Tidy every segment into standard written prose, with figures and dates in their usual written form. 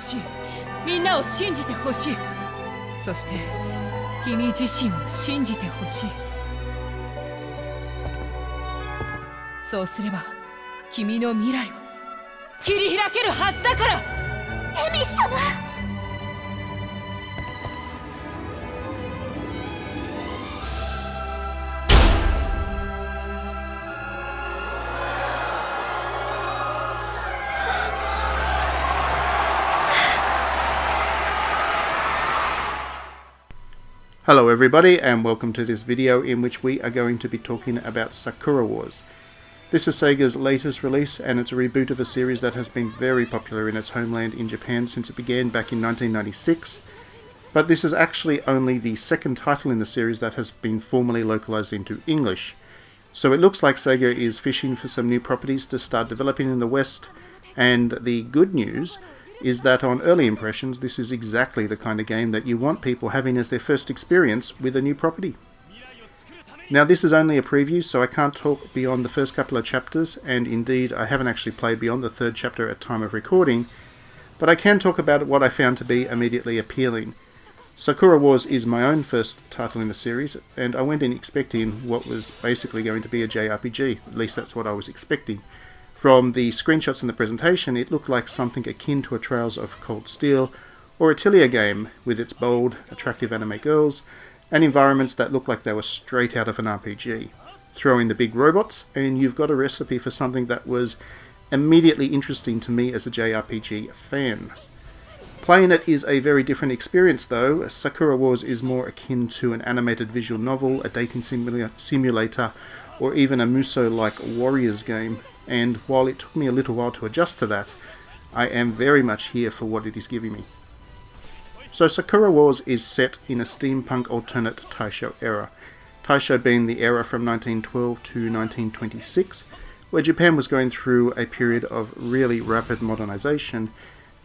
しい。みんなを信じてほしい。そして君自身を信じてほしい。そうすれば君の未来を切り開けるはずだから。テミス様。Hello everybody, and welcome to this video in which we are going to be talking about Sakura Wars. This is Sega's latest release, and it's a reboot of a series that has been very popular in its homeland in Japan since it began back in 1996. But this is actually only the second title in the series that has been formally localized into English. So it looks like Sega is fishing for some new properties to start developing in the West, and the good news is that on early impressions this is exactly the kind of game that you want people having as their first experience with a new property. Now this is only a preview, so I can't talk beyond the first couple of chapters, and indeed I haven't actually played beyond the third chapter at time of recording, but I can talk about what I found to be immediately appealing. Sakura Wars is my own first title in the series, and I went in expecting what was basically going to be a JRPG, at least that's what I was expecting. From the screenshots in the presentation, it looked like something akin to a Trails of Cold Steel or a Atelier game, with its bold, attractive anime girls and environments that looked like they were straight out of an RPG. Throw in the big robots and you've got a recipe for something that was immediately interesting to me as a JRPG fan. Playing it is a very different experience though. Sakura Wars is more akin to an animated visual novel, a dating simulator, or even a Musou-like Warriors game. And while it took me a little while to adjust to that, I am very much here for what it is giving me. So Sakura Wars is set in a steampunk alternate Taisho era. Taisho being the era from 1912 to 1926, where Japan was going through a period of really rapid modernization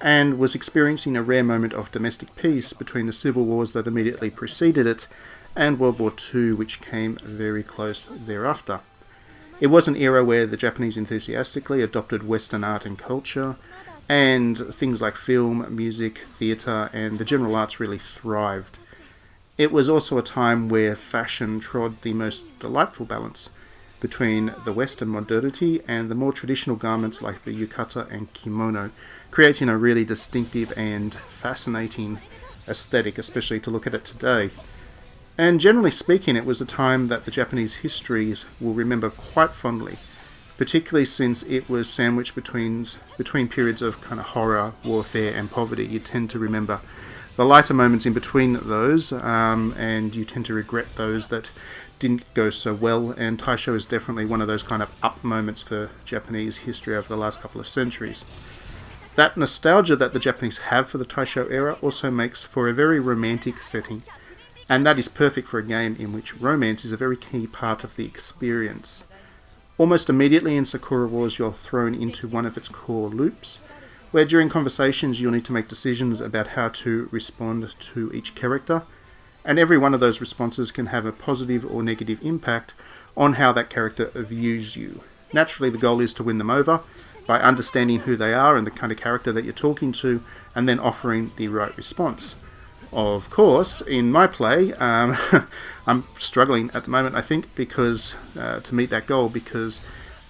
and was experiencing a rare moment of domestic peace between the civil wars that immediately preceded it and World War II, which came very close thereafter. It was an era where the Japanese enthusiastically adopted Western art and culture, and things like film, music, theatre, and the general arts really thrived. It was also a time where fashion trod the most delightful balance between the Western modernity and the more traditional garments like the yukata and kimono, creating a really distinctive and fascinating aesthetic, especially to look at it today. And generally speaking, it was a time that the Japanese histories will remember quite fondly, particularly since it was sandwiched between periods of kind of horror, warfare and poverty. You tend to remember the lighter moments in between those, and you tend to regret those that didn't go so well, and Taisho is definitely one of those kind of up moments for Japanese history over the last couple of centuries. That nostalgia that the Japanese have for the Taisho era also makes for a very romantic setting. And that is perfect for a game in which romance is a very key part of the experience. Almost immediately in Sakura Wars you're thrown into one of its core loops, where during conversations you'll need to make decisions about how to respond to each character, and every one of those responses can have a positive or negative impact on how that character views you. Naturally, the goal is to win them over by understanding who they are and the kind of character that you're talking to, and then offering the right response. Of course, in my play, I'm struggling at the moment, I think, because to meet that goal, because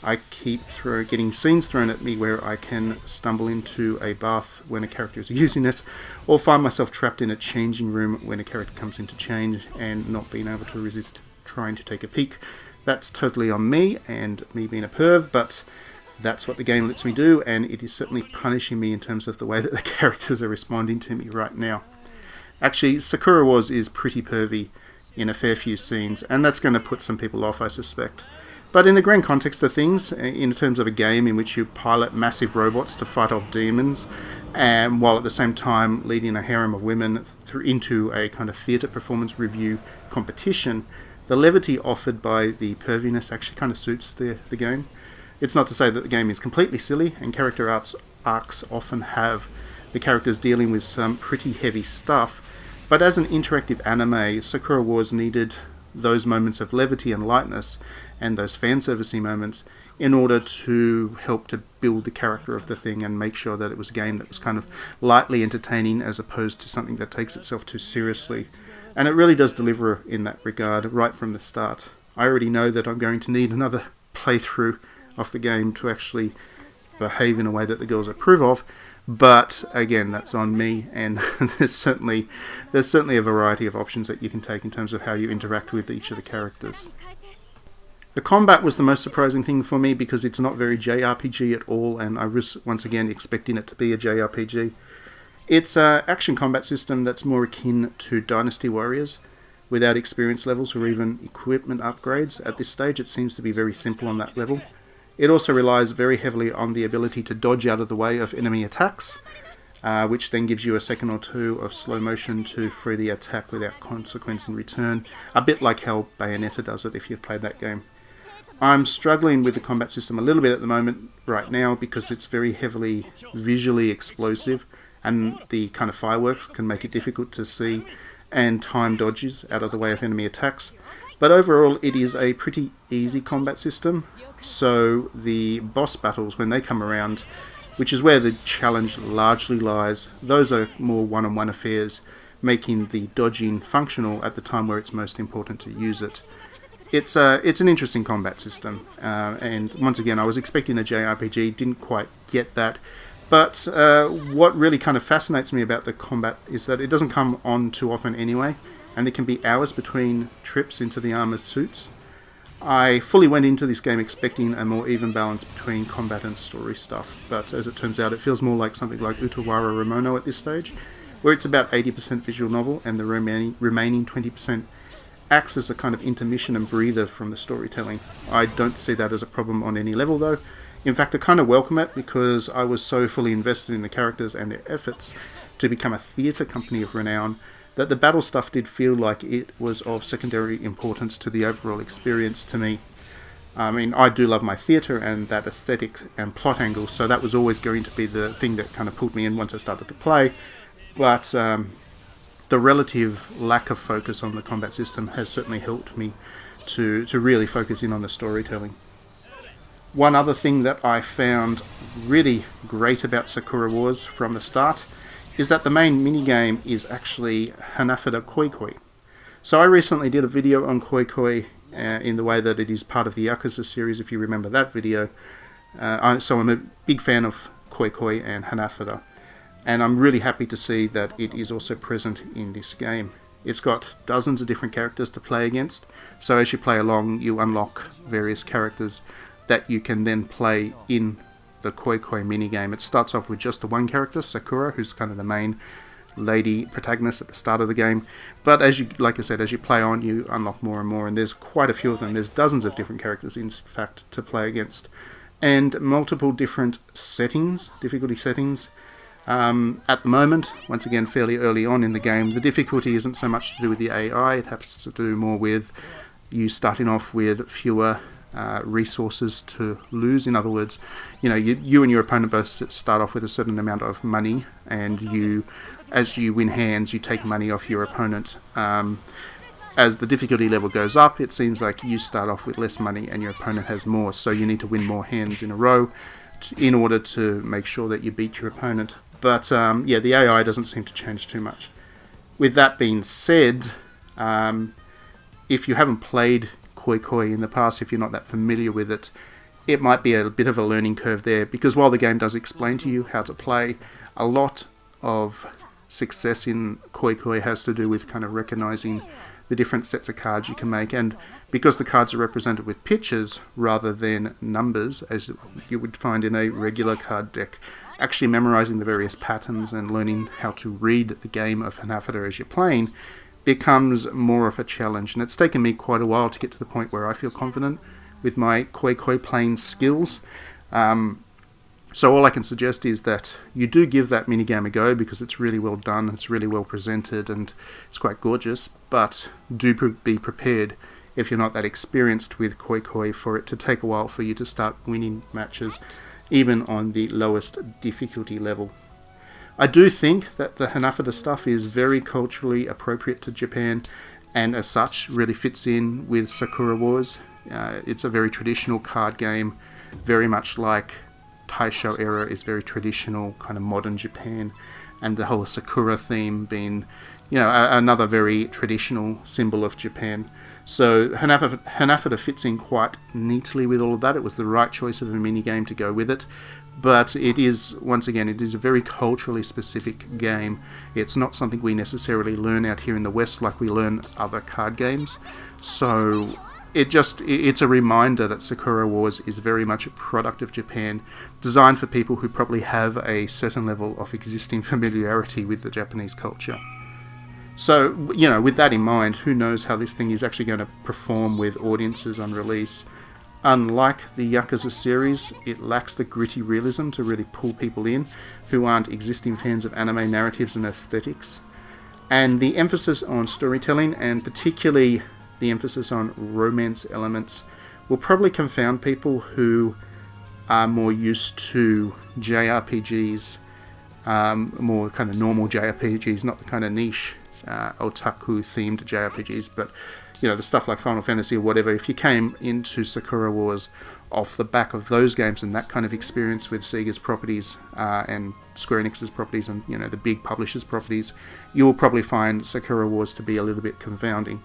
I keep getting scenes thrown at me where I can stumble into a bath when a character is using it, or find myself trapped in a changing room when a character comes into change and not being able to resist trying to take a peek. That's totally on me and me being a perv, but that's what the game lets me do, and it is certainly punishing me in terms of the way that the characters are responding to me right now. Actually, Sakura Wars is pretty pervy in a fair few scenes, and that's going to put some people off, I suspect. But in the grand context of things, in terms of a game in which you pilot massive robots to fight off demons, and while at the same time leading a harem of women into a kind of theatre performance review competition, the levity offered by the perviness actually kind of suits the game. It's not to say that the game is completely silly, and character arcs often have the characters dealing with some pretty heavy stuff, but as an interactive anime, Sakura Wars needed those moments of levity and lightness, and those fan-servicey moments, in order to help to build the character of the thing and make sure that it was a game that was kind of lightly entertaining as opposed to something that takes itself too seriously. And it really does deliver in that regard right from the start. I already know that I'm going to need another playthrough of the game to actually behave in a way that the girls approve of, but again, that's on me, and there's certainly a variety of options that you can take in terms of how you interact with each of the characters. The combat was the most surprising thing for me because it's not very JRPG at all, and I was once again expecting it to be a JRPG. It's an action combat system that's more akin to Dynasty Warriors, without experience levels or even equipment upgrades. At this stage, it seems to be very simple on that level. It also relies very heavily on the ability to dodge out of the way of enemy attacks, which then gives you a second or two of slow motion to free the attack without consequence in return, a bit like how Bayonetta does it if you've played that game. I'm struggling with the combat system a little bit at the moment right now because it's very heavily visually explosive, and the kind of fireworks can make it difficult to see and time dodges out of the way of enemy attacks. But overall, it is a pretty easy combat system, so the boss battles, when they come around, which is where the challenge largely lies, those are more one-on-one affairs, making the dodging functional at the time where it's most important to use it. It's an interesting combat system, and once again, I was expecting a JRPG, didn't quite get that. But what really kind of fascinates me about the combat is that it doesn't come on too often anyway, and there can be hours between trips into the armoured suits. I fully went into this game expecting a more even balance between combat and story stuff, but as it turns out, it feels more like something like Utawara Ramono at this stage, where it's about 80% visual novel and the remaining 20% acts as a kind of intermission and breather from the storytelling. I don't see that as a problem on any level though. In fact, I kind of welcome it because I was so fully invested in the characters and their efforts to become a theatre company of renown that the battle stuff did feel like it was of secondary importance to the overall experience to me. I mean, I do love my theatre and that aesthetic and plot angle, so that was always going to be the thing that kind of pulled me in once I started to play, but the relative lack of focus on the combat system has certainly helped me to really focus in on the storytelling. One other thing that I found really great about Sakura Wars from the start is that the main minigame is actually Hanafada Koi Koi. So I recently did a video on Koi Koi in the way that it is part of the Yakuza series, if you remember that video. So I'm a big fan of Koi Koi and Hanafada, and I'm really happy to see that it is also present in this game. It's got dozens of different characters to play against, so as you play along you unlock various characters that you can then play in the Koi Koi minigame. It starts off with just the one character, Sakura, who's kind of the main lady protagonist at the start of the game, but as you, like I said, as you play on you unlock more and more, and there's quite a few of them. There's dozens of different characters in fact to play against, and multiple different settings, difficulty settings. At the moment, once again fairly early on in the game, the difficulty isn't so much to do with the AI, it has to do more with you starting off with fewer resources to lose. In other words, you and your opponent both start off with a certain amount of money, and as you win hands, you take money off your opponent. As the difficulty level goes up, it seems like you start off with less money and your opponent has more, so you need to win more hands in a row in order to make sure that you beat your opponent. But the AI doesn't seem to change too much. With that being said, if you haven't played Koi Koi in the past, if you're not that familiar with it, it might be a bit of a learning curve there, because while the game does explain to you how to play, a lot of success in Koi Koi has to do with kind of recognizing the different sets of cards you can make, and because the cards are represented with pictures rather than numbers, as you would find in a regular card deck, actually memorizing the various patterns and learning how to read the game of Hanafada as you're playing becomes more of a challenge, and it's taken me quite a while to get to the point where I feel confident with my Koi Koi playing skills. So all I can suggest is that you do give that minigame a go, because it's really well done, it's really well presented, and it's quite gorgeous, but do be prepared, if you're not that experienced with Koi Koi, for it to take a while for you to start winning matches, even on the lowest difficulty level. I do think that the Hanafada stuff is very culturally appropriate to Japan, and as such really fits in with Sakura Wars. It's a very traditional card game very much like Taisho era is very traditional, kind of modern Japan, and the whole Sakura theme being, another very traditional symbol of Japan. So Hanafata fits in quite neatly with all of that. It was the right choice of a minigame to go with it. But it is, once again, it is a very culturally specific game. It's not something we necessarily learn out here in the West like we learn other card games. So it's a reminder that Sakura Wars is very much a product of Japan, designed for people who probably have a certain level of existing familiarity with the Japanese culture. So, with that in mind, who knows how this thing is actually going to perform with audiences on release. Unlike the Yakuza series, it lacks the gritty realism to really pull people in who aren't existing fans of anime narratives and aesthetics. And the emphasis on storytelling, and particularly the emphasis on romance elements, will probably confound people who are more used to JRPGs, more kind of normal JRPGs, not the kind of niche otaku themed JRPGs, but the stuff like Final Fantasy or whatever. If you came into Sakura Wars off the back of those games and that kind of experience with Sega's properties and Square Enix's properties and the big publishers' properties, you will probably find Sakura Wars to be a little bit confounding.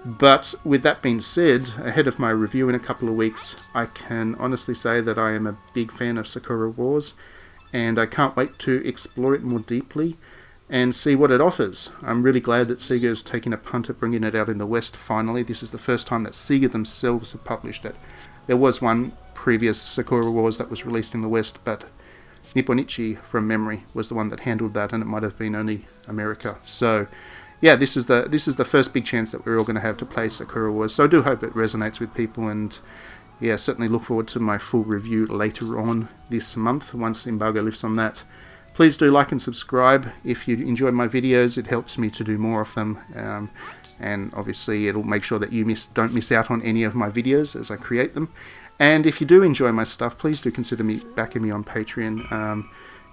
But with that being said, ahead of my review in a couple of weeks, I can honestly say that I am a big fan of Sakura Wars, and I can't wait to explore it more deeply and see what it offers. I'm really glad that Sega is taking a punt at bringing it out in the West finally. This is the first time that Sega themselves have published it. There was one previous Sakura Wars that was released in the West, but Nipponichi, from memory, was the one that handled that, and it might have been only America. So, yeah, this is the first big chance that we're all going to have to play Sakura Wars. So I do hope it resonates with people, and yeah, certainly look forward to my full review later on this month, once embargo lifts on that. Please do like and subscribe if you enjoy my videos. It helps me to do more of them, and obviously it'll make sure that you don't miss out on any of my videos as I create them. And if you do enjoy my stuff, please do consider backing me on Patreon.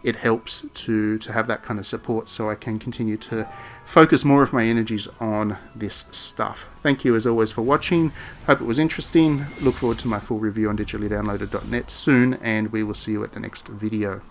It helps to have that kind of support so I can continue to focus more of my energies on this stuff. Thank you as always for watching. Hope it was interesting. Look forward to my full review on digitally downloaded.net soon, and we will see you at the next video.